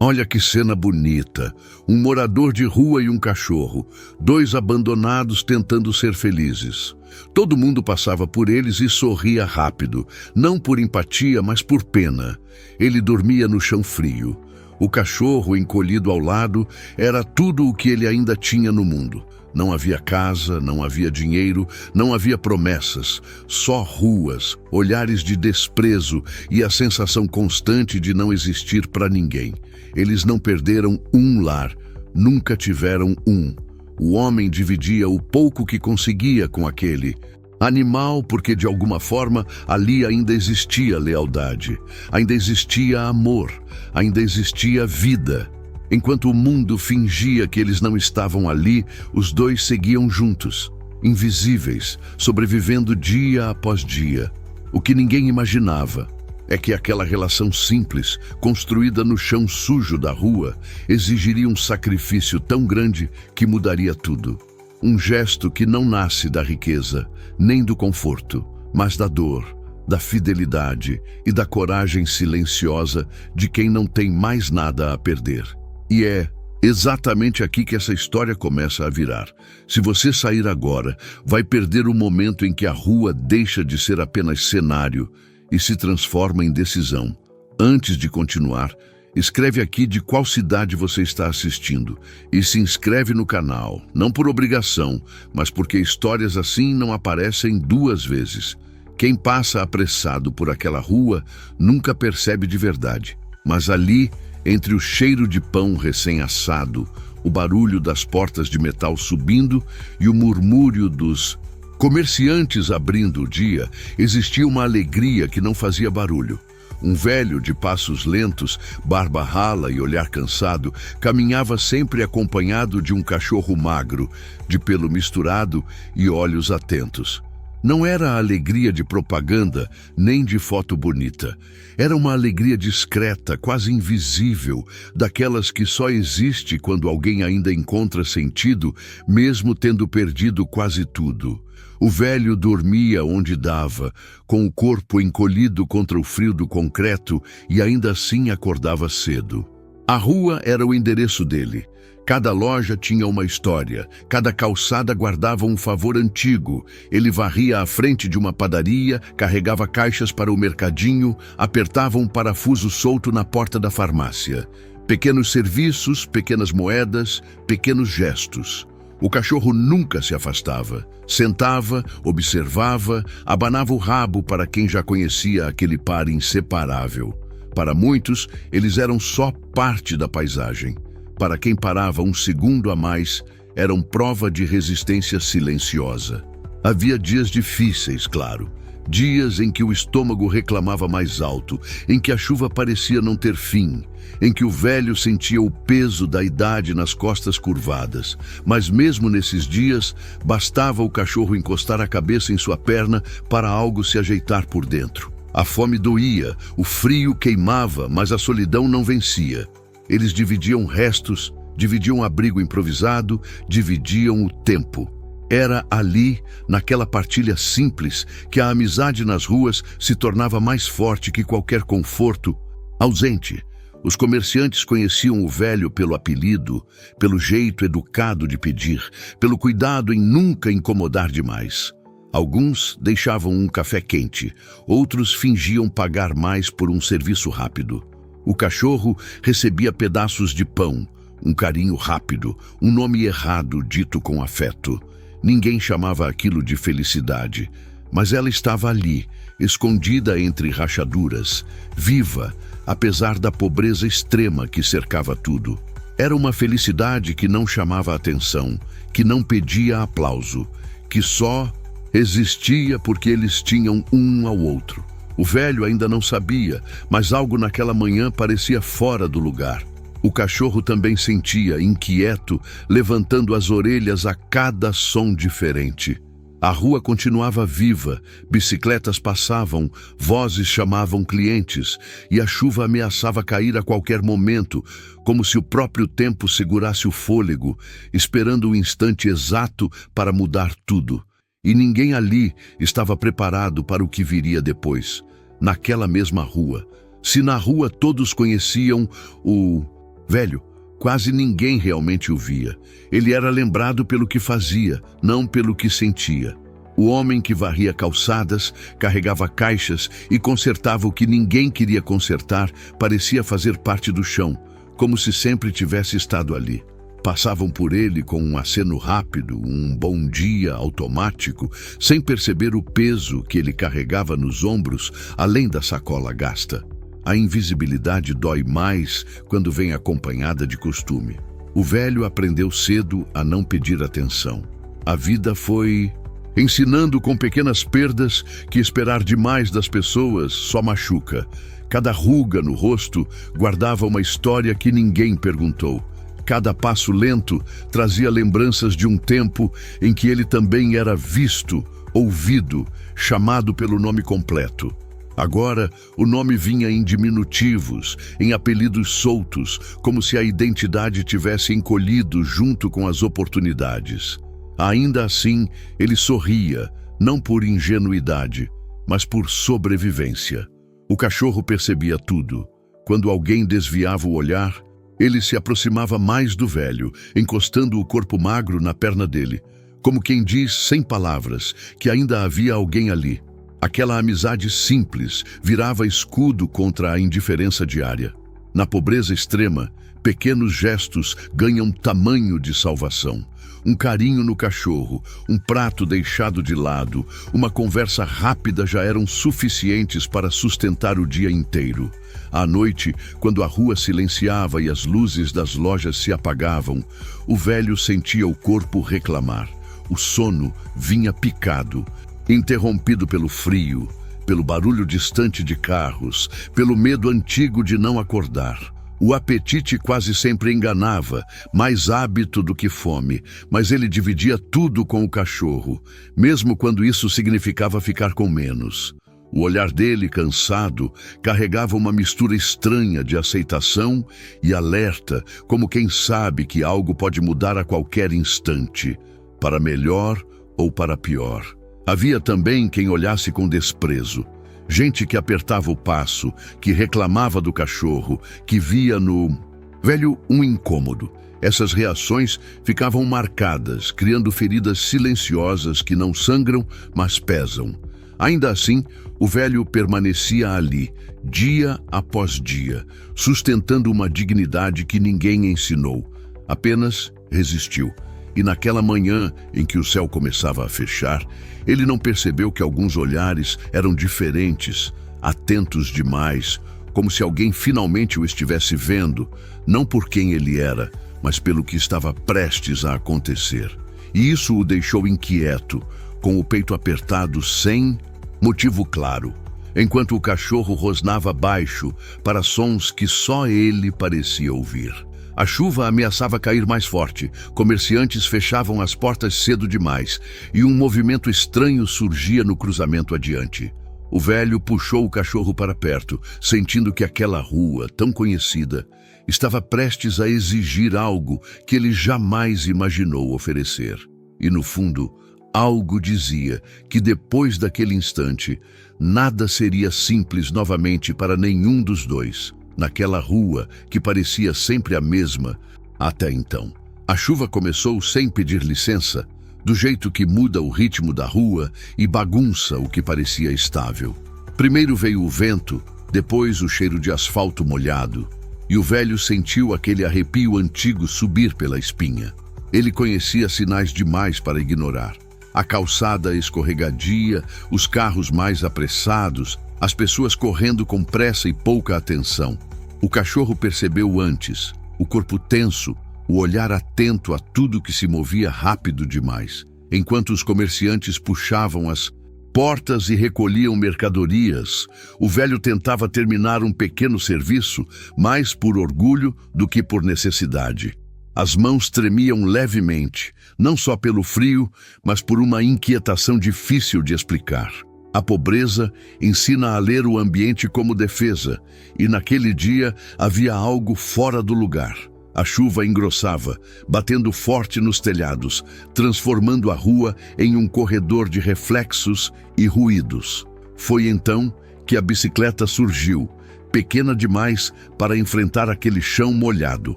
Olha que cena bonita. Um morador de rua e um cachorro, dois abandonados tentando ser felizes. Todo mundo passava por eles e sorria rápido, não por empatia, mas por pena. Ele dormia no chão frio. O cachorro, encolhido ao lado, era tudo o que ele ainda tinha no mundo. Não havia casa, não havia dinheiro, não havia promessas, só ruas, olhares de desprezo e a sensação constante de não existir para ninguém. Eles não perderam um lar, nunca tiveram um. O homem dividia o pouco que conseguia com aquele animal, porque de alguma forma ali ainda existia lealdade, ainda existia amor, ainda existia vida. Enquanto o mundo fingia que eles não estavam ali, os dois seguiam juntos, invisíveis, sobrevivendo dia após dia. O que ninguém imaginava é que aquela relação simples, construída no chão sujo da rua, exigiria um sacrifício tão grande que mudaria tudo. Um gesto que não nasce da riqueza, nem do conforto, mas da dor, da fidelidade e da coragem silenciosa de quem não tem mais nada a perder. E é exatamente aqui que essa história começa a virar. Se você sair agora, vai perder o momento em que a rua deixa de ser apenas cenário e se transforma em decisão. Antes de continuar, escreve aqui de qual cidade você está assistindo e se inscreve no canal, não por obrigação, mas porque histórias assim não aparecem duas vezes. Quem passa apressado por aquela rua nunca percebe de verdade, mas ali, entre o cheiro de pão recém-assado, o barulho das portas de metal subindo e o murmúrio dos comerciantes abrindo o dia, existia uma alegria que não fazia barulho. Um velho de passos lentos, barba rala e olhar cansado, caminhava sempre acompanhado de um cachorro magro, de pelo misturado e olhos atentos. Não era a alegria de propaganda, nem de foto bonita. Era uma alegria discreta, quase invisível, daquelas que só existe quando alguém ainda encontra sentido, mesmo tendo perdido quase tudo. O velho dormia onde dava, com o corpo encolhido contra o frio do concreto e ainda assim acordava cedo. A rua era o endereço dele. Cada loja tinha uma história, cada calçada guardava um favor antigo. Ele varria à frente de uma padaria, carregava caixas para o mercadinho, apertava um parafuso solto na porta da farmácia. Pequenos serviços, pequenas moedas, pequenos gestos. O cachorro nunca se afastava. Sentava, observava, abanava o rabo para quem já conhecia aquele par inseparável. Para muitos, eles eram só parte da paisagem. Para quem parava um segundo a mais, eram prova de resistência silenciosa. Havia dias difíceis, claro. Dias em que o estômago reclamava mais alto, em que a chuva parecia não ter fim, em que o velho sentia o peso da idade nas costas curvadas. Mas mesmo nesses dias, bastava o cachorro encostar a cabeça em sua perna para algo se ajeitar por dentro. A fome doía, o frio queimava, mas a solidão não vencia. Eles dividiam restos, dividiam abrigo improvisado, dividiam o tempo. Era ali, naquela partilha simples, que a amizade nas ruas se tornava mais forte que qualquer conforto ausente. Os comerciantes conheciam o velho pelo apelido, pelo jeito educado de pedir, pelo cuidado em nunca incomodar demais. Alguns deixavam um café quente, outros fingiam pagar mais por um serviço rápido. O cachorro recebia pedaços de pão, um carinho rápido, um nome errado dito com afeto. Ninguém chamava aquilo de felicidade, mas ela estava ali, escondida entre rachaduras, viva, apesar da pobreza extrema que cercava tudo. Era uma felicidade que não chamava atenção, que não pedia aplauso, que só existia porque eles tinham um ao outro. O velho ainda não sabia, mas algo naquela manhã parecia fora do lugar. O cachorro também sentia, inquieto, levantando as orelhas a cada som diferente. A rua continuava viva, bicicletas passavam, vozes chamavam clientes, e a chuva ameaçava cair a qualquer momento, como se o próprio tempo segurasse o fôlego, esperando o instante exato para mudar tudo. E ninguém ali estava preparado para o que viria depois. Naquela mesma rua. Se na rua todos conheciam o Velho, quase ninguém realmente o via. Ele era lembrado pelo que fazia, não pelo que sentia. O homem que varria calçadas, carregava caixas e consertava o que ninguém queria consertar parecia fazer parte do chão, como se sempre tivesse estado ali. Passavam por ele com um aceno rápido, um bom dia automático, sem perceber o peso que ele carregava nos ombros, além da sacola gasta. A invisibilidade dói mais quando vem acompanhada de costume. O velho aprendeu cedo a não pedir atenção. A vida foi ensinando com pequenas perdas que esperar demais das pessoas só machuca. Cada ruga no rosto guardava uma história que ninguém perguntou. Cada passo lento trazia lembranças de um tempo em que ele também era visto, ouvido, chamado pelo nome completo. Agora, o nome vinha em diminutivos, em apelidos soltos, como se a identidade tivesse encolhido junto com as oportunidades. Ainda assim, ele sorria, não por ingenuidade, mas por sobrevivência. O cachorro percebia tudo. Quando alguém desviava o olhar, ele se aproximava mais do velho, encostando o corpo magro na perna dele, como quem diz, sem palavras, que ainda havia alguém ali. Aquela amizade simples virava escudo contra a indiferença diária. Na pobreza extrema, pequenos gestos ganham tamanho de salvação. Um carinho no cachorro, um prato deixado de lado, uma conversa rápida já eram suficientes para sustentar o dia inteiro. À noite, quando a rua silenciava e as luzes das lojas se apagavam, o velho sentia o corpo reclamar. O sono vinha picado, interrompido pelo frio, pelo barulho distante de carros, pelo medo antigo de não acordar. O apetite quase sempre enganava, mais hábito do que fome, mas ele dividia tudo com o cachorro, mesmo quando isso significava ficar com menos. O olhar dele, cansado, carregava uma mistura estranha de aceitação e alerta, como quem sabe que algo pode mudar a qualquer instante, para melhor ou para pior. Havia também quem olhasse com desprezo. Gente que apertava o passo, que reclamava do cachorro, que via no velho um incômodo. Essas reações ficavam marcadas, criando feridas silenciosas que não sangram, mas pesam. Ainda assim, o velho permanecia ali, dia após dia, sustentando uma dignidade que ninguém ensinou. Apenas resistiu. E naquela manhã em que o céu começava a fechar, ele não percebeu que alguns olhares eram diferentes, atentos demais, como se alguém finalmente o estivesse vendo, não por quem ele era, mas pelo que estava prestes a acontecer. E isso o deixou inquieto, com o peito apertado sem motivo claro, enquanto o cachorro rosnava baixo para sons que só ele parecia ouvir. A chuva ameaçava cair mais forte, comerciantes fechavam as portas cedo demais e um movimento estranho surgia no cruzamento adiante. O velho puxou o cachorro para perto, sentindo que aquela rua, tão conhecida, estava prestes a exigir algo que ele jamais imaginou oferecer. E no fundo, algo dizia que depois daquele instante, nada seria simples novamente para nenhum dos dois. Naquela rua, que parecia sempre a mesma, até então. A chuva começou sem pedir licença, do jeito que muda o ritmo da rua e bagunça o que parecia estável. Primeiro veio o vento, depois o cheiro de asfalto molhado, e o velho sentiu aquele arrepio antigo subir pela espinha. Ele conhecia sinais demais para ignorar. A calçada escorregadia, os carros mais apressados, as pessoas correndo com pressa e pouca atenção. O cachorro percebeu antes, o corpo tenso, o olhar atento a tudo que se movia rápido demais, enquanto os comerciantes puxavam as portas e recolhiam mercadorias. O velho tentava terminar um pequeno serviço, mais por orgulho do que por necessidade. As mãos tremiam levemente, não só pelo frio, mas por uma inquietação difícil de explicar. A pobreza ensina a ler o ambiente como defesa, e naquele dia havia algo fora do lugar. A chuva engrossava, batendo forte nos telhados, transformando a rua em um corredor de reflexos e ruídos. Foi então que a bicicleta surgiu, pequena demais para enfrentar aquele chão molhado.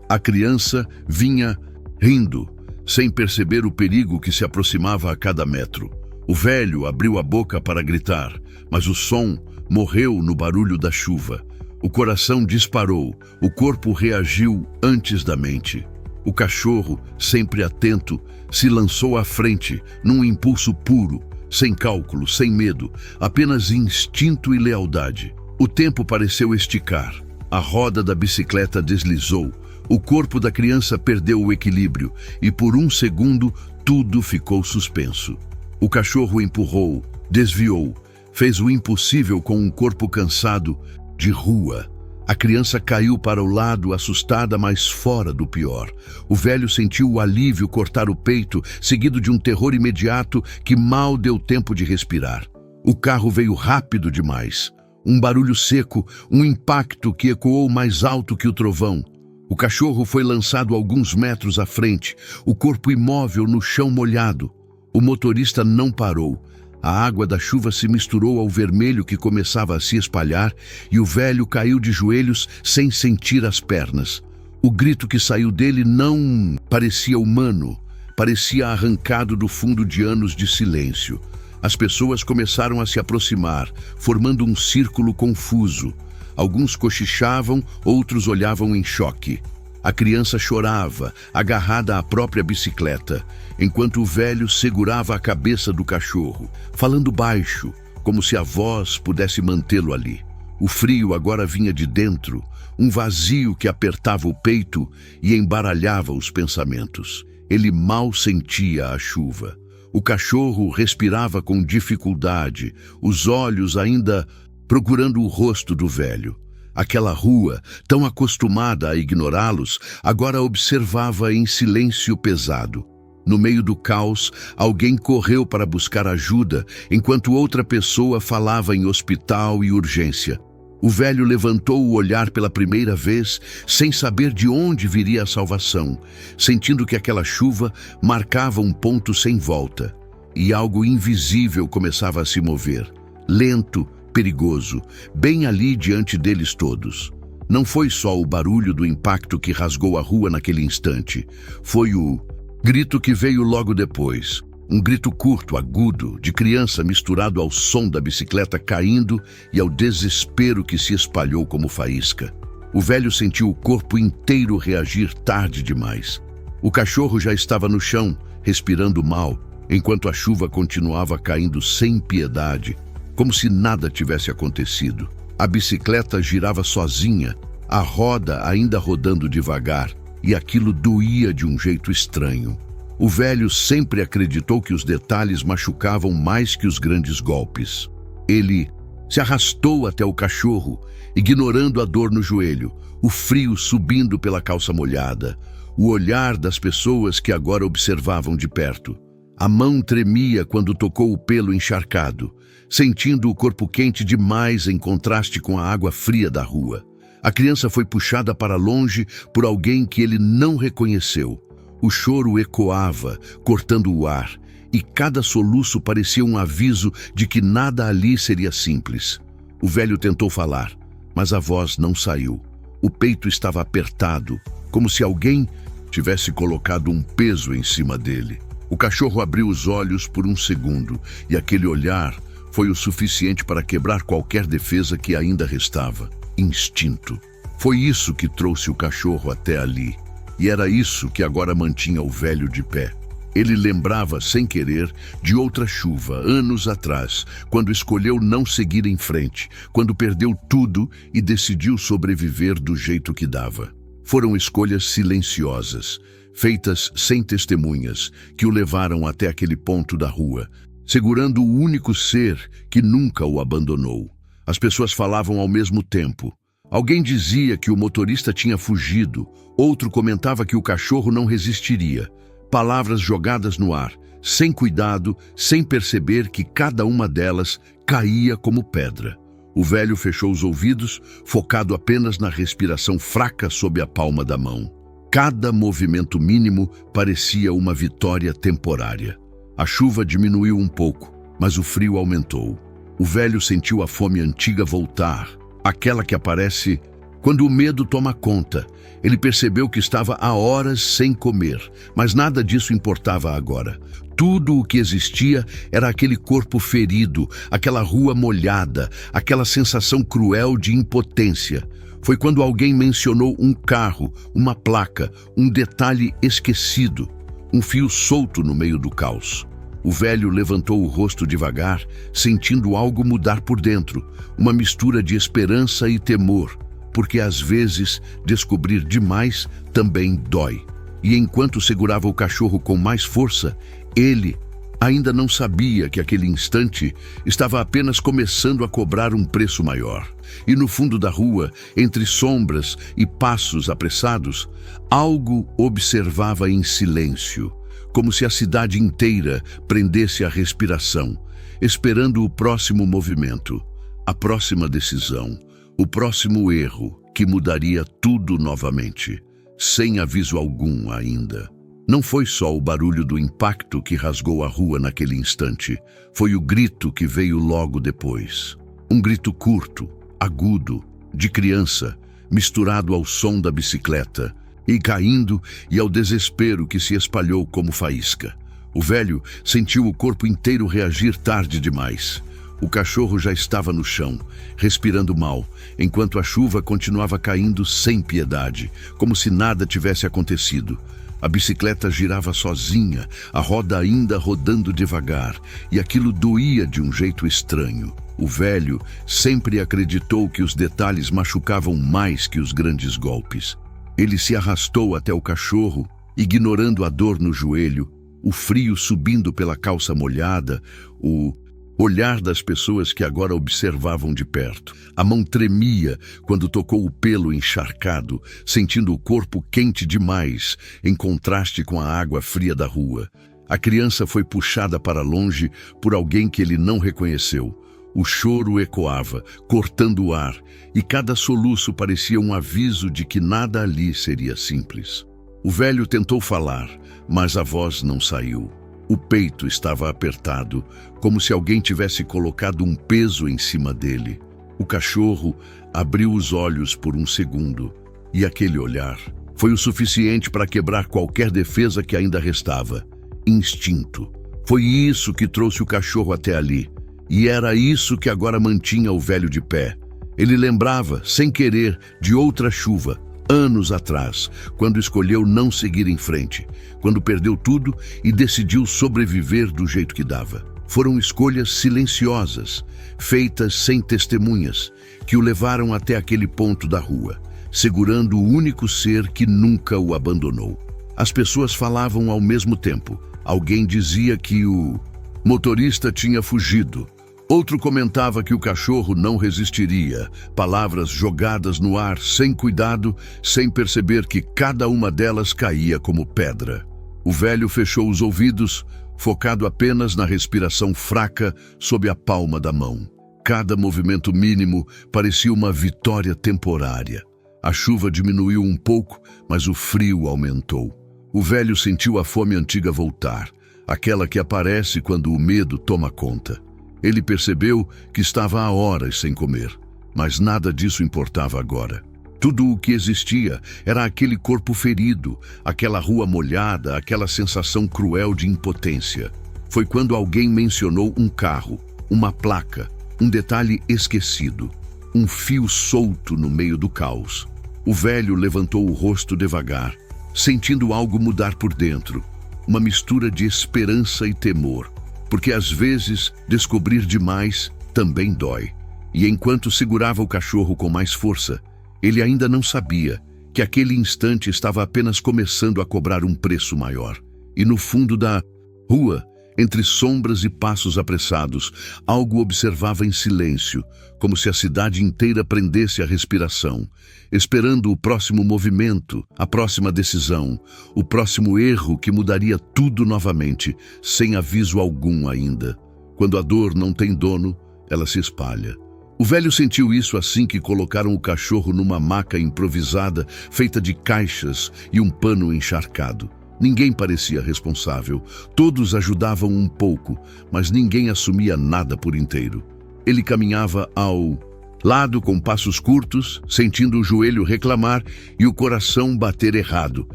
A criança vinha rindo, sem perceber o perigo que se aproximava a cada metro. O velho abriu a boca para gritar, mas o som morreu no barulho da chuva. O coração disparou, o corpo reagiu antes da mente. O cachorro, sempre atento, se lançou à frente, num impulso puro, sem cálculo, sem medo, apenas instinto e lealdade. O tempo pareceu esticar. A roda da bicicleta deslizou. O corpo da criança perdeu o equilíbrio e, por um segundo, tudo ficou suspenso. O cachorro empurrou, desviou, fez o impossível com um corpo cansado de rua. A criança caiu para o lado, assustada, mas fora do pior. O velho sentiu o alívio cortar o peito, seguido de um terror imediato que mal deu tempo de respirar. O carro veio rápido demais. Um barulho seco, um impacto que ecoou mais alto que o trovão. O cachorro foi lançado alguns metros à frente, o corpo imóvel no chão molhado. O motorista não parou. A água da chuva se misturou ao vermelho que começava a se espalhar e o velho caiu de joelhos sem sentir as pernas. O grito que saiu dele não parecia humano, parecia arrancado do fundo de anos de silêncio. As pessoas começaram a se aproximar, formando um círculo confuso. Alguns cochichavam, outros olhavam em choque. A criança chorava, agarrada à própria bicicleta, enquanto o velho segurava a cabeça do cachorro, falando baixo, como se a voz pudesse mantê-lo ali. O frio agora vinha de dentro, um vazio que apertava o peito e embaralhava os pensamentos. Ele mal sentia a chuva. O cachorro respirava com dificuldade, os olhos ainda procurando o rosto do velho. Aquela rua, tão acostumada a ignorá-los, agora observava em silêncio pesado. No meio do caos, alguém correu para buscar ajuda, enquanto outra pessoa falava em hospital e urgência. O velho levantou o olhar pela primeira vez, sem saber de onde viria a salvação, sentindo que aquela chuva marcava um ponto sem volta. E algo invisível começava a se mover, lento, perigoso, bem ali diante deles todos. Não foi só o barulho do impacto que rasgou a rua naquele instante. Foi o grito que veio logo depois. Um grito curto, agudo, de criança misturado ao som da bicicleta caindo e ao desespero que se espalhou como faísca. O velho sentiu o corpo inteiro reagir tarde demais. O cachorro já estava no chão, respirando mal, enquanto a chuva continuava caindo sem piedade, como se nada tivesse acontecido. A bicicleta girava sozinha, a roda ainda rodando devagar, e aquilo doía de um jeito estranho. O velho sempre acreditou que os detalhes machucavam mais que os grandes golpes. Ele se arrastou até o cachorro, ignorando a dor no joelho, o frio subindo pela calça molhada, o olhar das pessoas que agora observavam de perto. A mão tremia quando tocou o pelo encharcado, sentindo o corpo quente demais em contraste com a água fria da rua. A criança foi puxada para longe por alguém que ele não reconheceu. O choro ecoava, cortando o ar, e cada soluço parecia um aviso de que nada ali seria simples. O velho tentou falar, mas a voz não saiu. O peito estava apertado, como se alguém tivesse colocado um peso em cima dele. O cachorro abriu os olhos por um segundo, e aquele olhar foi o suficiente para quebrar qualquer defesa que ainda restava. Instinto. Foi isso que trouxe o cachorro até ali, e era isso que agora mantinha o velho de pé. Ele lembrava, sem querer, de outra chuva, anos atrás, quando escolheu não seguir em frente, quando perdeu tudo e decidiu sobreviver do jeito que dava. Foram escolhas silenciosas, feitas sem testemunhas, que o levaram até aquele ponto da rua, segurando o único ser que nunca o abandonou. As pessoas falavam ao mesmo tempo. Alguém dizia que o motorista tinha fugido, outro comentava que o cachorro não resistiria. Palavras jogadas no ar, sem cuidado, sem perceber que cada uma delas caía como pedra. O velho fechou os ouvidos, focado apenas na respiração fraca sob a palma da mão. Cada movimento mínimo parecia uma vitória temporária. A chuva diminuiu um pouco, mas o frio aumentou. O velho sentiu a fome antiga voltar, aquela que aparece quando o medo toma conta. Ele percebeu que estava há horas sem comer, mas nada disso importava agora. Tudo o que existia era aquele corpo ferido, aquela rua molhada, aquela sensação cruel de impotência. Foi quando alguém mencionou um carro, uma placa, um detalhe esquecido, um fio solto no meio do caos. O velho levantou o rosto devagar, sentindo algo mudar por dentro, uma mistura de esperança e temor, porque às vezes descobrir demais também dói. E enquanto segurava o cachorro com mais força, ele ainda não sabia que aquele instante estava apenas começando a cobrar um preço maior. E no fundo da rua, entre sombras e passos apressados, algo observava em silêncio, como se a cidade inteira prendesse a respiração, esperando o próximo movimento, a próxima decisão, o próximo erro que mudaria tudo novamente, sem aviso algum ainda. Não foi só o barulho do impacto que rasgou a rua naquele instante, foi o grito que veio logo depois. Um grito curto, agudo, de criança, misturado ao som da bicicleta, e caindo e ao desespero que se espalhou como faísca. O velho sentiu o corpo inteiro reagir tarde demais. O cachorro já estava no chão, respirando mal, enquanto a chuva continuava caindo sem piedade, como se nada tivesse acontecido. A bicicleta girava sozinha, a roda ainda rodando devagar, e aquilo doía de um jeito estranho. O velho sempre acreditou que os detalhes machucavam mais que os grandes golpes. Ele se arrastou até o cachorro, ignorando a dor no joelho, o frio subindo pela calça molhada, o olhar das pessoas que agora observavam de perto. A mão tremia quando tocou o pelo encharcado, sentindo o corpo quente demais, em contraste com a água fria da rua. A criança foi puxada para longe por alguém que ele não reconheceu. O choro ecoava, cortando o ar, e cada soluço parecia um aviso de que nada ali seria simples. O velho tentou falar, mas a voz não saiu. O peito estava apertado, como se alguém tivesse colocado um peso em cima dele. O cachorro abriu os olhos por um segundo, e aquele olhar foi o suficiente para quebrar qualquer defesa que ainda restava. Instinto. Foi isso que trouxe o cachorro até ali. E era isso que agora mantinha o velho de pé. Ele lembrava, sem querer, de outra chuva, anos atrás, quando escolheu não seguir em frente, quando perdeu tudo e decidiu sobreviver do jeito que dava. Foram escolhas silenciosas, feitas sem testemunhas, que o levaram até aquele ponto da rua, segurando o único ser que nunca o abandonou. As pessoas falavam ao mesmo tempo. Alguém dizia que o motorista tinha fugido. Outro comentava que o cachorro não resistiria, palavras jogadas no ar sem cuidado, sem perceber que cada uma delas caía como pedra. O velho fechou os ouvidos, focado apenas na respiração fraca sob a palma da mão. Cada movimento mínimo parecia uma vitória temporária. A chuva diminuiu um pouco, mas o frio aumentou. O velho sentiu a fome antiga voltar, aquela que aparece quando o medo toma conta. Ele percebeu que estava há horas sem comer, mas nada disso importava agora. Tudo o que existia era aquele corpo ferido, aquela rua molhada, aquela sensação cruel de impotência. Foi quando alguém mencionou um carro, uma placa, um detalhe esquecido, um fio solto no meio do caos. O velho levantou o rosto devagar, sentindo algo mudar por dentro, uma mistura de esperança e temor. Porque às vezes descobrir demais também dói. E enquanto segurava o cachorro com mais força, ele ainda não sabia que aquele instante estava apenas começando a cobrar um preço maior. E no fundo da rua, entre sombras e passos apressados, algo observava em silêncio, como se a cidade inteira prendesse a respiração, esperando o próximo movimento, a próxima decisão, o próximo erro que mudaria tudo novamente, sem aviso algum ainda. Quando a dor não tem dono, ela se espalha. O velho sentiu isso assim que colocaram o cachorro numa maca improvisada, feita de caixas e um pano encharcado. Ninguém parecia responsável. Todos ajudavam um pouco, mas ninguém assumia nada por inteiro. Ele caminhava ao lado com passos curtos, sentindo o joelho reclamar e o coração bater errado,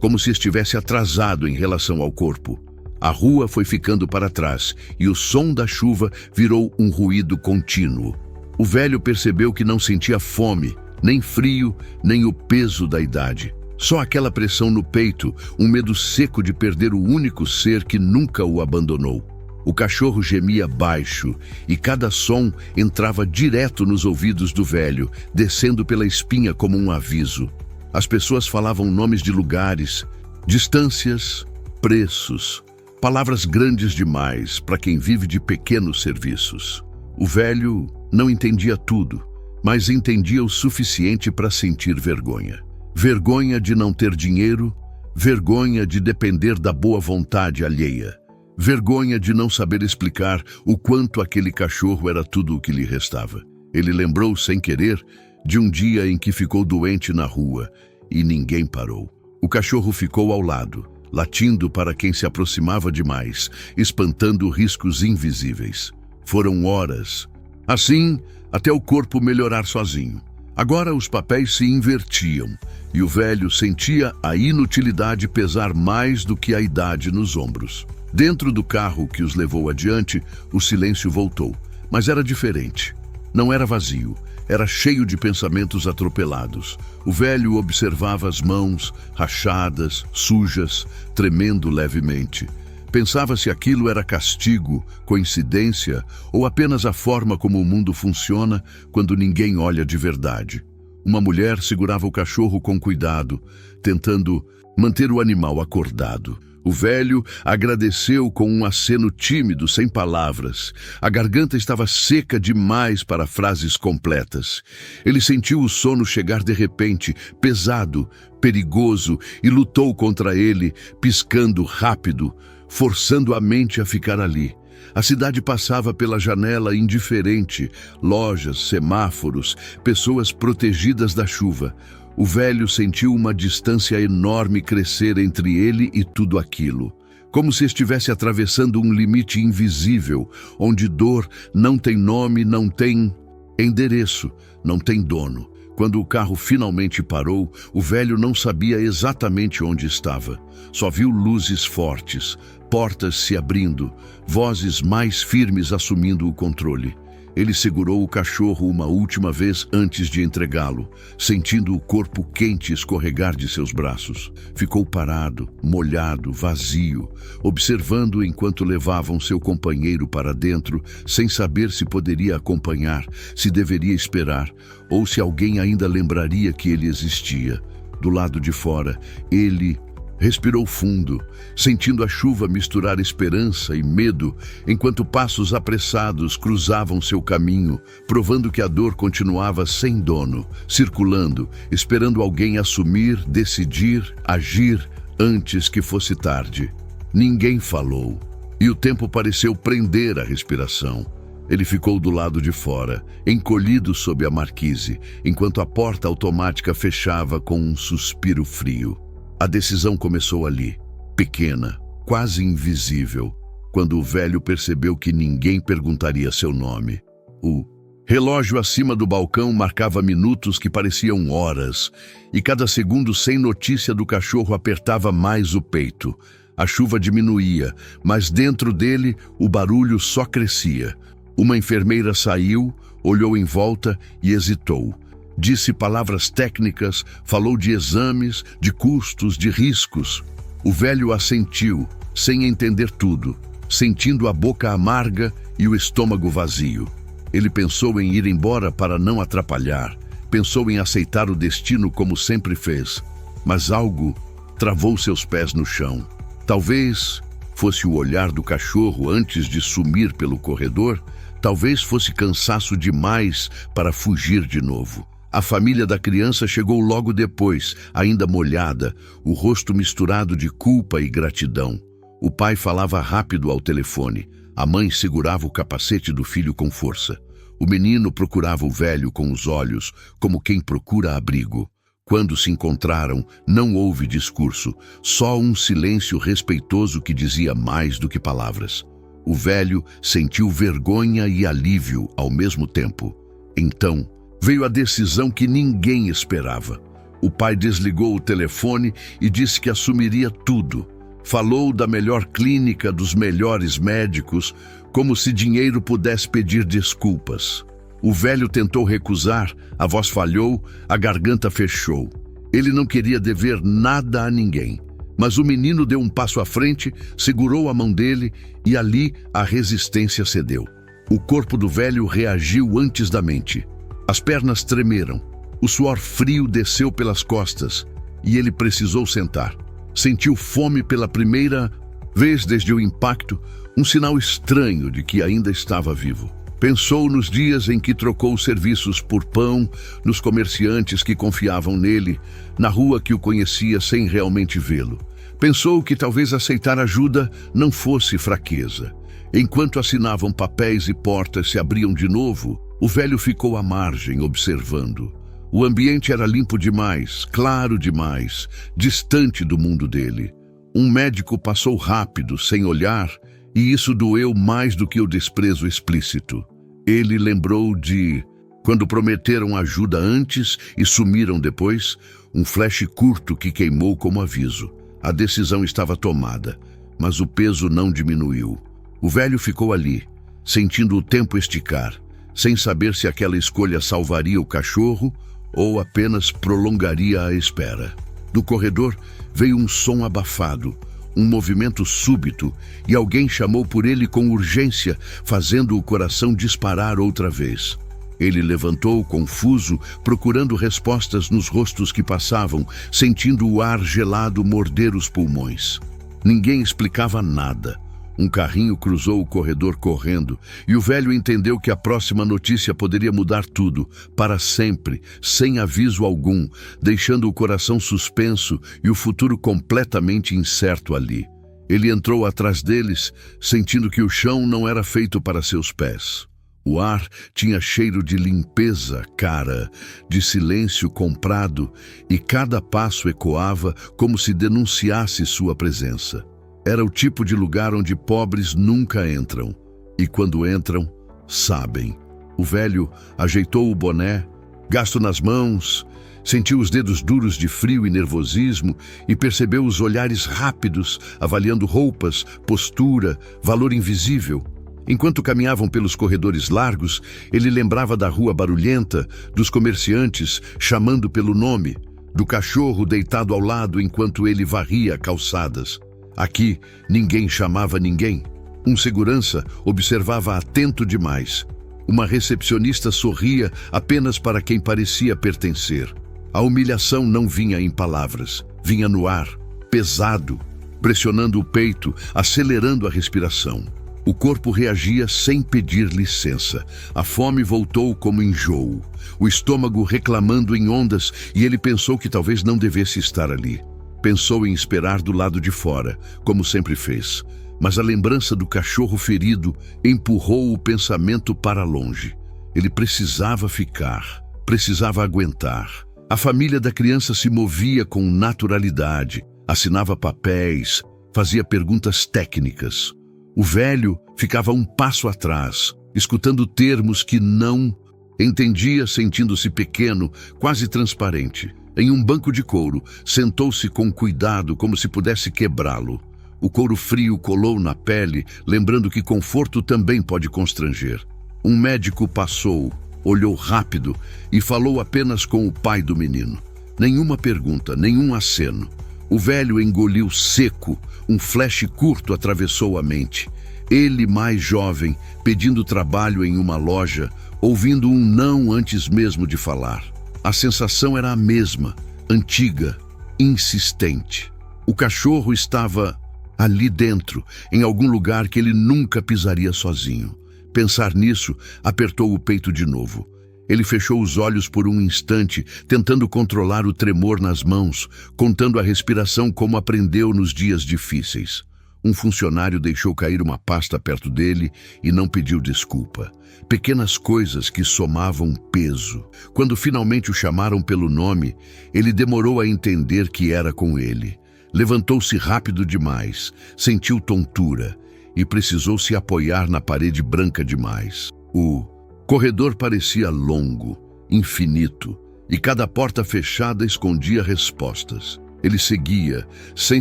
como se estivesse atrasado em relação ao corpo. A rua foi ficando para trás e o som da chuva virou um ruído contínuo. O velho percebeu que não sentia fome, nem frio, nem o peso da idade. Só aquela pressão no peito, um medo seco de perder o único ser que nunca o abandonou. O cachorro gemia baixo e cada som entrava direto nos ouvidos do velho, descendo pela espinha como um aviso. As pessoas falavam nomes de lugares, distâncias, preços, palavras grandes demais para quem vive de pequenos serviços. O velho não entendia tudo, mas entendia o suficiente para sentir vergonha. Vergonha de não ter dinheiro, vergonha de depender da boa vontade alheia, vergonha de não saber explicar o quanto aquele cachorro era tudo o que lhe restava. Ele lembrou, sem querer, de um dia em que ficou doente na rua e ninguém parou. O cachorro ficou ao lado, latindo para quem se aproximava demais, espantando riscos invisíveis. Foram horas, assim até o corpo melhorar sozinho. Agora os papéis se invertiam e o velho sentia a inutilidade pesar mais do que a idade nos ombros. Dentro do carro que os levou adiante, o silêncio voltou, mas era diferente. Não era vazio, era cheio de pensamentos atropelados. O velho observava as mãos, rachadas, sujas, tremendo levemente. Pensava se aquilo era castigo, coincidência ou apenas a forma como o mundo funciona quando ninguém olha de verdade. Uma mulher segurava o cachorro com cuidado, tentando manter o animal acordado. O velho agradeceu com um aceno tímido, sem palavras. A garganta estava seca demais para frases completas. Ele sentiu o sono chegar de repente, pesado, perigoso, e lutou contra ele, piscando rápido, forçando a mente a ficar ali. A cidade passava pela janela indiferente, lojas, semáforos, pessoas protegidas da chuva. O velho sentiu uma distância enorme crescer entre ele e tudo aquilo, como se estivesse atravessando um limite invisível, onde dor não tem nome, não tem endereço, não tem dono. Quando o carro finalmente parou, o velho não sabia exatamente onde estava. Só viu luzes fortes, portas se abrindo, vozes mais firmes assumindo o controle. Ele segurou o cachorro uma última vez antes de entregá-lo, sentindo o corpo quente escorregar de seus braços. Ficou parado, molhado, vazio, observando enquanto levavam seu companheiro para dentro, sem saber se poderia acompanhar, se deveria esperar, ou se alguém ainda lembraria que ele existia. Do lado de fora, ele respirou fundo, sentindo a chuva misturar esperança e medo, enquanto passos apressados cruzavam seu caminho, provando que a dor continuava sem dono, circulando, esperando alguém assumir, decidir, agir antes que fosse tarde. Ninguém falou, e o tempo pareceu prender a respiração. Ele ficou do lado de fora, encolhido sob a marquise, enquanto a porta automática fechava com um suspiro frio. A decisão começou ali, pequena, quase invisível, quando o velho percebeu que ninguém perguntaria seu nome. O relógio acima do balcão marcava minutos que pareciam horas, e cada segundo sem notícia do cachorro apertava mais o peito. A chuva diminuía, mas dentro dele o barulho só crescia. Uma enfermeira saiu, olhou em volta e hesitou. Disse palavras técnicas, falou de exames, de custos, de riscos. O velho assentiu, sem entender tudo, sentindo a boca amarga e o estômago vazio. Ele pensou em ir embora para não atrapalhar, pensou em aceitar o destino como sempre fez, mas algo travou seus pés no chão. Talvez fosse o olhar do cachorro antes de sumir pelo corredor, talvez fosse cansaço demais para fugir de novo. A família da criança chegou logo depois, ainda molhada, o rosto misturado de culpa e gratidão. O pai falava rápido ao telefone. A mãe segurava o capacete do filho com força. O menino procurava o velho com os olhos, como quem procura abrigo. Quando se encontraram, não houve discurso, só um silêncio respeitoso que dizia mais do que palavras. O velho sentiu vergonha e alívio ao mesmo tempo. Então, veio a decisão que ninguém esperava. O pai desligou o telefone e disse que assumiria tudo. Falou da melhor clínica, dos melhores médicos, como se dinheiro pudesse pedir desculpas. O velho tentou recusar, a voz falhou, a garganta fechou. Ele não queria dever nada a ninguém. Mas o menino deu um passo à frente, segurou a mão dele e ali a resistência cedeu. O corpo do velho reagiu antes da mente. As pernas tremeram, o suor frio desceu pelas costas e ele precisou sentar. Sentiu fome pela primeira vez desde o impacto, um sinal estranho de que ainda estava vivo. Pensou nos dias em que trocou serviços por pão, nos comerciantes que confiavam nele, na rua que o conhecia sem realmente vê-lo. Pensou que talvez aceitar ajuda não fosse fraqueza. Enquanto assinavam papéis e portas se abriam de novo, o velho ficou à margem, observando. O ambiente era limpo demais, claro demais, distante do mundo dele. Um médico passou rápido, sem olhar, e isso doeu mais do que o desprezo explícito. Ele lembrou de quando prometeram ajuda antes e sumiram depois, um flash curto que queimou como aviso. A decisão estava tomada, mas o peso não diminuiu. O velho ficou ali, sentindo o tempo esticar, sem saber se aquela escolha salvaria o cachorro ou apenas prolongaria a espera. Do corredor veio um som abafado, um movimento súbito, e alguém chamou por ele com urgência, fazendo o coração disparar outra vez. Ele levantou, confuso, procurando respostas nos rostos que passavam, sentindo o ar gelado morder os pulmões. Ninguém explicava nada. Um carrinho cruzou o corredor correndo, e o velho entendeu que a próxima notícia poderia mudar tudo, para sempre, sem aviso algum, deixando o coração suspenso e o futuro completamente incerto ali. Ele entrou atrás deles, sentindo que o chão não era feito para seus pés. O ar tinha cheiro de limpeza cara, de silêncio comprado, e cada passo ecoava como se denunciasse sua presença. Era o tipo de lugar onde pobres nunca entram. E quando entram, sabem. O velho ajeitou o boné, gasto nas mãos, sentiu os dedos duros de frio e nervosismo e percebeu os olhares rápidos, avaliando roupas, postura, valor invisível. Enquanto caminhavam pelos corredores largos, ele lembrava da rua barulhenta, dos comerciantes chamando pelo nome, do cachorro deitado ao lado enquanto ele varria calçadas. Aqui, ninguém chamava ninguém. Um segurança observava atento demais. Uma recepcionista sorria apenas para quem parecia pertencer. A humilhação não vinha em palavras, vinha no ar, pesado, pressionando o peito, acelerando a respiração. O corpo reagia sem pedir licença. A fome voltou como enjoo, o estômago reclamando em ondas, e ele pensou que talvez não devesse estar ali. Pensou em esperar do lado de fora, como sempre fez, mas a lembrança do cachorro ferido empurrou o pensamento para longe. Ele precisava ficar, precisava aguentar. A família da criança se movia com naturalidade, assinava papéis, fazia perguntas técnicas. O velho ficava um passo atrás, escutando termos que não entendia, sentindo-se pequeno, quase transparente. Em um banco de couro, sentou-se com cuidado, como se pudesse quebrá-lo. O couro frio colou na pele, lembrando que conforto também pode constranger. Um médico passou, olhou rápido e falou apenas com o pai do menino. Nenhuma pergunta, nenhum aceno. O velho engoliu seco, um flash curto atravessou a mente. Ele, mais jovem, pedindo trabalho em uma loja, ouvindo um não antes mesmo de falar. A sensação era a mesma, antiga, insistente. O cachorro estava ali dentro, em algum lugar que ele nunca pisaria sozinho. Pensar nisso apertou o peito de novo. Ele fechou os olhos por um instante, tentando controlar o tremor nas mãos, contando a respiração como aprendeu nos dias difíceis. Um funcionário deixou cair uma pasta perto dele e não pediu desculpa. Pequenas coisas que somavam peso. Quando finalmente o chamaram pelo nome, ele demorou a entender que era com ele. Levantou-se rápido demais, sentiu tontura e precisou se apoiar na parede branca demais. O corredor parecia longo, infinito, e cada porta fechada escondia respostas. Ele seguia, sem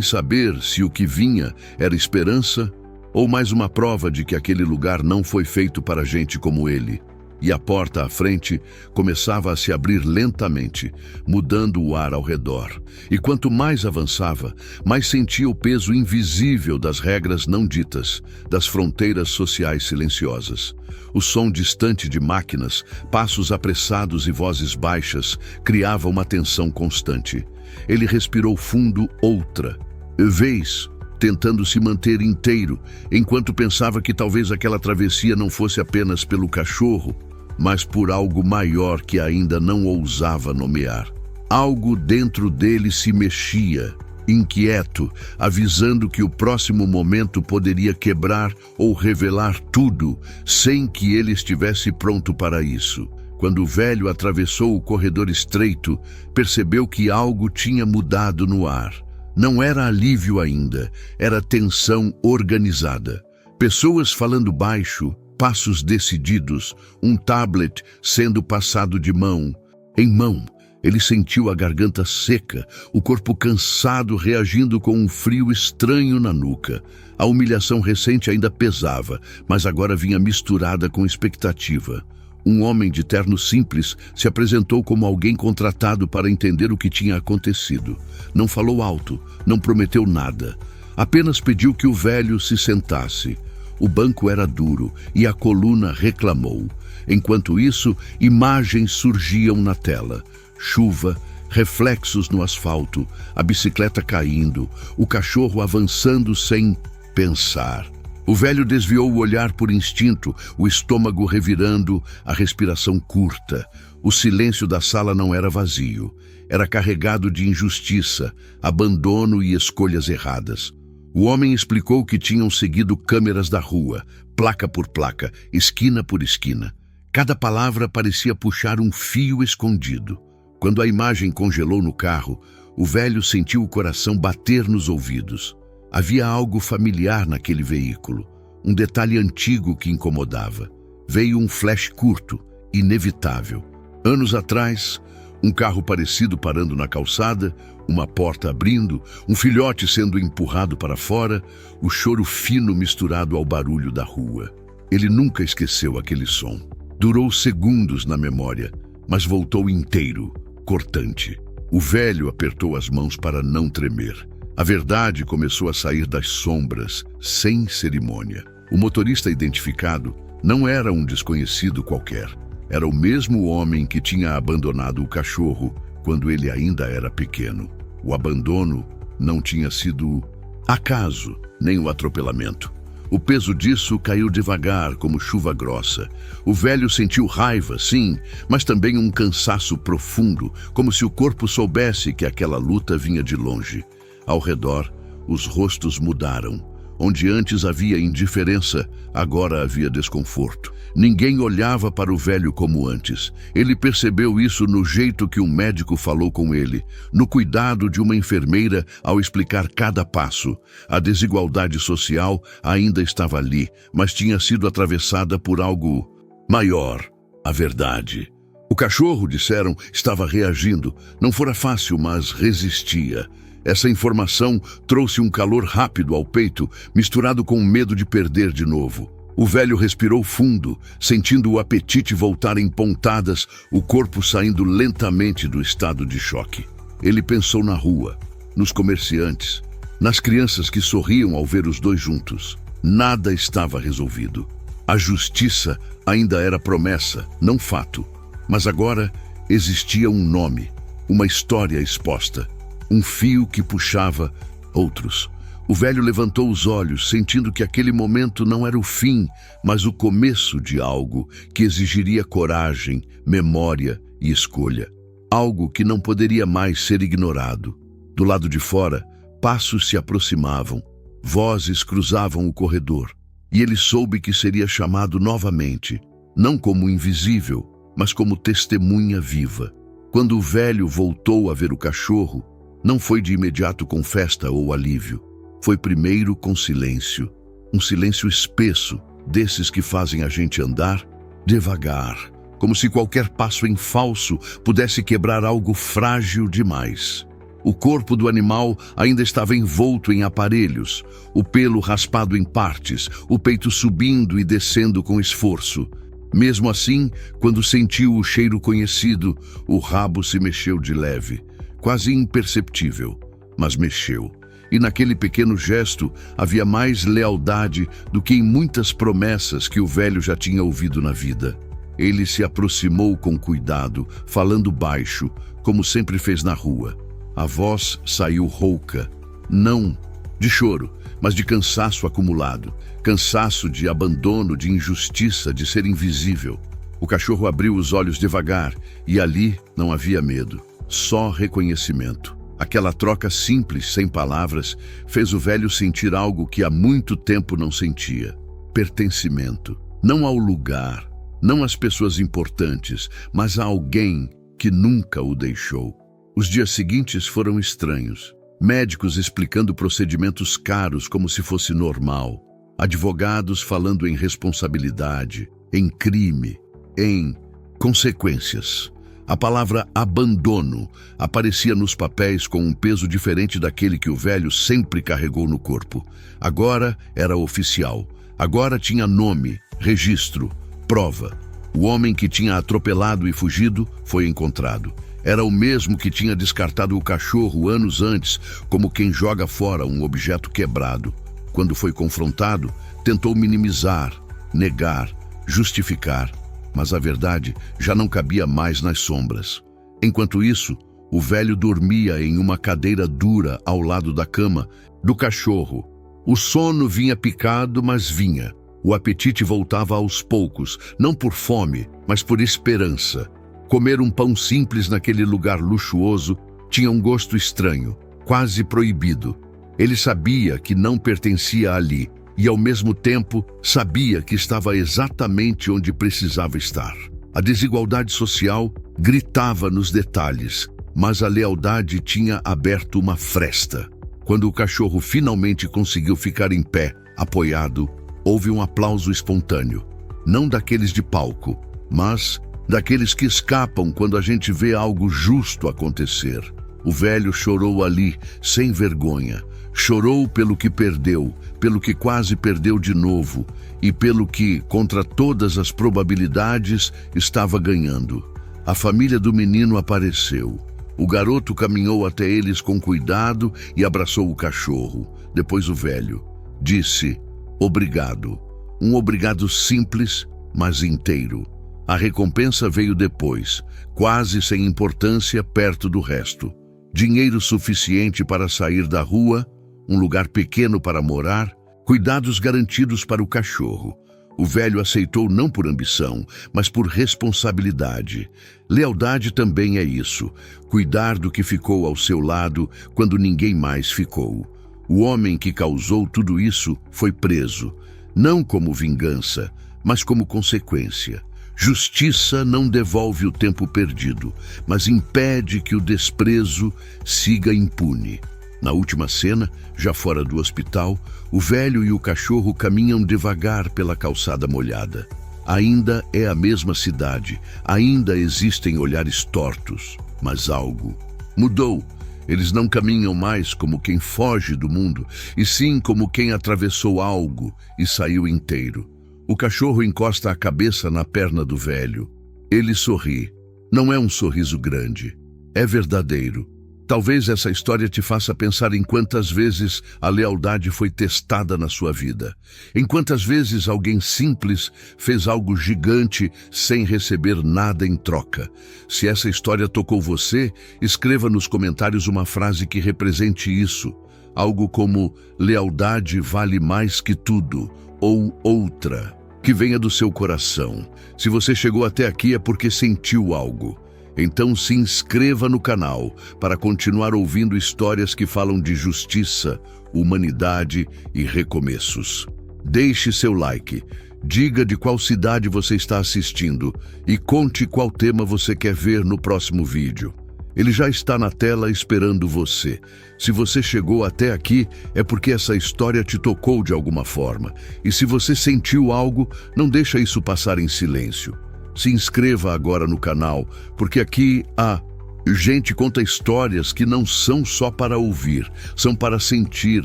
saber se o que vinha era esperança ou mais uma prova de que aquele lugar não foi feito para gente como ele. E a porta à frente começava a se abrir lentamente, mudando o ar ao redor. E quanto mais avançava, mais sentia o peso invisível das regras não ditas, das fronteiras sociais silenciosas. O som distante de máquinas, passos apressados e vozes baixas criava uma tensão constante. Ele respirou fundo outra vez, tentando se manter inteiro, enquanto pensava que talvez aquela travessia não fosse apenas pelo cachorro, mas por algo maior que ainda não ousava nomear. Algo dentro dele se mexia, inquieto, avisando que o próximo momento poderia quebrar ou revelar tudo, sem que ele estivesse pronto para isso. Quando o velho atravessou o corredor estreito, percebeu que algo tinha mudado no ar. Não era alívio ainda, era tensão organizada. Pessoas falando baixo, passos decididos, um tablet sendo passado de mão em mão. Ele sentiu a garganta seca, o corpo cansado reagindo com um frio estranho na nuca. A humilhação recente ainda pesava, mas agora vinha misturada com expectativa. Um homem de terno simples se apresentou como alguém contratado para entender o que tinha acontecido. Não falou alto, não prometeu nada. Apenas pediu que o velho se sentasse. O banco era duro e a coluna reclamou. Enquanto isso, imagens surgiam na tela. Chuva, reflexos no asfalto, a bicicleta caindo, o cachorro avançando sem pensar. O velho desviou o olhar por instinto, o estômago revirando, a respiração curta. O silêncio da sala não era vazio. Era carregado de injustiça, abandono e escolhas erradas. O homem explicou que tinham seguido câmeras da rua, placa por placa, esquina por esquina. Cada palavra parecia puxar um fio escondido. Quando a imagem congelou no carro, o velho sentiu o coração bater nos ouvidos. Havia algo familiar naquele veículo, um detalhe antigo que incomodava. Veio um flash curto, inevitável. Anos atrás, um carro parecido parando na calçada, uma porta abrindo, um filhote sendo empurrado para fora, o choro fino misturado ao barulho da rua. Ele nunca esqueceu aquele som. Durou segundos na memória, mas voltou inteiro, cortante. O velho apertou as mãos para não tremer. A verdade começou a sair das sombras, sem cerimônia. O motorista identificado não era um desconhecido qualquer. Era o mesmo homem que tinha abandonado o cachorro quando ele ainda era pequeno. O abandono não tinha sido acaso, nem o atropelamento. O peso disso caiu devagar, como chuva grossa. O velho sentiu raiva, sim, mas também um cansaço profundo, como se o corpo soubesse que aquela luta vinha de longe. Ao redor, os rostos mudaram. Onde antes havia indiferença, agora havia desconforto. Ninguém olhava para o velho como antes. Ele percebeu isso no jeito que um médico falou com ele, no cuidado de uma enfermeira ao explicar cada passo. A desigualdade social ainda estava ali, mas tinha sido atravessada por algo maior, a verdade. O cachorro, disseram, estava reagindo. Não fora fácil, mas resistia. Essa informação trouxe um calor rápido ao peito, misturado com o medo de perder de novo. O velho respirou fundo, sentindo o apetite voltar em pontadas, o corpo saindo lentamente do estado de choque. Ele pensou na rua, nos comerciantes, nas crianças que sorriam ao ver os dois juntos. Nada estava resolvido. A justiça ainda era promessa, não fato. Mas agora existia um nome, uma história exposta. Um fio que puxava outros. O velho levantou os olhos, sentindo que aquele momento não era o fim, mas o começo de algo que exigiria coragem, memória e escolha. Algo que não poderia mais ser ignorado. Do lado de fora, passos se aproximavam, vozes cruzavam o corredor, e ele soube que seria chamado novamente, não como invisível, mas como testemunha viva. Quando o velho voltou a ver o cachorro, não foi de imediato com festa ou alívio. Foi primeiro com silêncio. Um silêncio espesso, desses que fazem a gente andar devagar, como se qualquer passo em falso pudesse quebrar algo frágil demais. O corpo do animal ainda estava envolto em aparelhos, o pelo raspado em partes, o peito subindo e descendo com esforço. Mesmo assim, quando sentiu o cheiro conhecido, o rabo se mexeu de leve, quase imperceptível, mas mexeu. E naquele pequeno gesto havia mais lealdade do que em muitas promessas que o velho já tinha ouvido na vida. Ele se aproximou com cuidado, falando baixo, como sempre fez na rua. A voz saiu rouca, não de choro, mas de cansaço acumulado. Cansaço de abandono, de injustiça, de ser invisível. O cachorro abriu os olhos devagar e ali não havia medo, só reconhecimento. Aquela troca simples, sem palavras, fez o velho sentir algo que há muito tempo não sentia. Pertencimento. Não ao lugar, não às pessoas importantes, mas a alguém que nunca o deixou. Os dias seguintes foram estranhos. Médicos explicando procedimentos caros como se fosse normal. Advogados falando em responsabilidade, em crime, em consequências. A palavra abandono aparecia nos papéis com um peso diferente daquele que o velho sempre carregou no corpo. Agora era oficial. Agora tinha nome, registro, prova. O homem que tinha atropelado e fugido foi encontrado. Era o mesmo que tinha descartado o cachorro anos antes, como quem joga fora um objeto quebrado. Quando foi confrontado, tentou minimizar, negar, justificar, mas a verdade já não cabia mais nas sombras. Enquanto isso, o velho dormia em uma cadeira dura ao lado da cama do cachorro. O sono vinha picado, mas vinha. O apetite voltava aos poucos, não por fome, mas por esperança. Comer um pão simples naquele lugar luxuoso tinha um gosto estranho, quase proibido. Ele sabia que não pertencia ali e, ao mesmo tempo, sabia que estava exatamente onde precisava estar. A desigualdade social gritava nos detalhes, mas a lealdade tinha aberto uma fresta. Quando o cachorro finalmente conseguiu ficar em pé, apoiado, houve um aplauso espontâneo. Não daqueles de palco, mas daqueles que escapam quando a gente vê algo justo acontecer. O velho chorou ali, sem vergonha. Chorou pelo que perdeu, pelo que quase perdeu de novo e pelo que, contra todas as probabilidades, estava ganhando. A família do menino apareceu. O garoto caminhou até eles com cuidado e abraçou o cachorro. Depois o velho disse: "Obrigado." Um obrigado simples, mas inteiro. A recompensa veio depois, quase sem importância perto do resto. Dinheiro suficiente para sair da rua, um lugar pequeno para morar, cuidados garantidos para o cachorro. O velho aceitou não por ambição, mas por responsabilidade. Lealdade também é isso, cuidar do que ficou ao seu lado quando ninguém mais ficou. O homem que causou tudo isso foi preso, não como vingança, mas como consequência. Justiça não devolve o tempo perdido, mas impede que o desprezo siga impune. Na última cena, já fora do hospital, o velho e o cachorro caminham devagar pela calçada molhada. Ainda é a mesma cidade, ainda existem olhares tortos, mas algo mudou. Eles não caminham mais como quem foge do mundo, e sim como quem atravessou algo e saiu inteiro. O cachorro encosta a cabeça na perna do velho. Ele sorri. Não é um sorriso grande. É verdadeiro. Talvez essa história te faça pensar em quantas vezes a lealdade foi testada na sua vida. Em quantas vezes alguém simples fez algo gigante sem receber nada em troca. Se essa história tocou você, escreva nos comentários uma frase que represente isso. Algo como: lealdade vale mais que tudo, ou outra, que venha do seu coração. Se você chegou até aqui é porque sentiu algo. Então se inscreva no canal para continuar ouvindo histórias que falam de justiça, humanidade e recomeços. Deixe seu like, diga de qual cidade você está assistindo e conte qual tema você quer ver no próximo vídeo. Ele já está na tela esperando você. Se você chegou até aqui, é porque essa história te tocou de alguma forma. E se você sentiu algo, não deixa isso passar em silêncio. Se inscreva agora no canal, porque aqui a gente conta histórias que não são só para ouvir, são para sentir,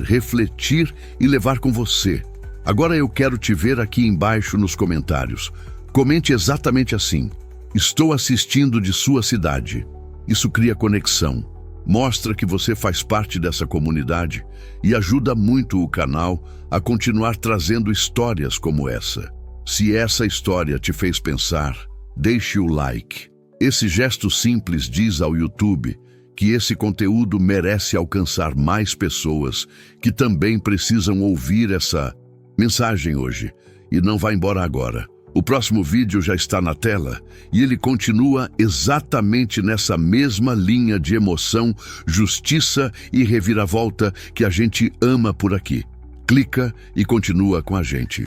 refletir e levar com você. Agora eu quero te ver aqui embaixo nos comentários. Comente exatamente assim: estou assistindo de sua cidade. Isso cria conexão, mostra que você faz parte dessa comunidade e ajuda muito o canal a continuar trazendo histórias como essa. Se essa história te fez pensar, deixe o like. Esse gesto simples diz ao YouTube que esse conteúdo merece alcançar mais pessoas que também precisam ouvir essa mensagem hoje. E não vá embora agora. O próximo vídeo já está na tela e ele continua exatamente nessa mesma linha de emoção, justiça e reviravolta que a gente ama por aqui. Clica e continua com a gente.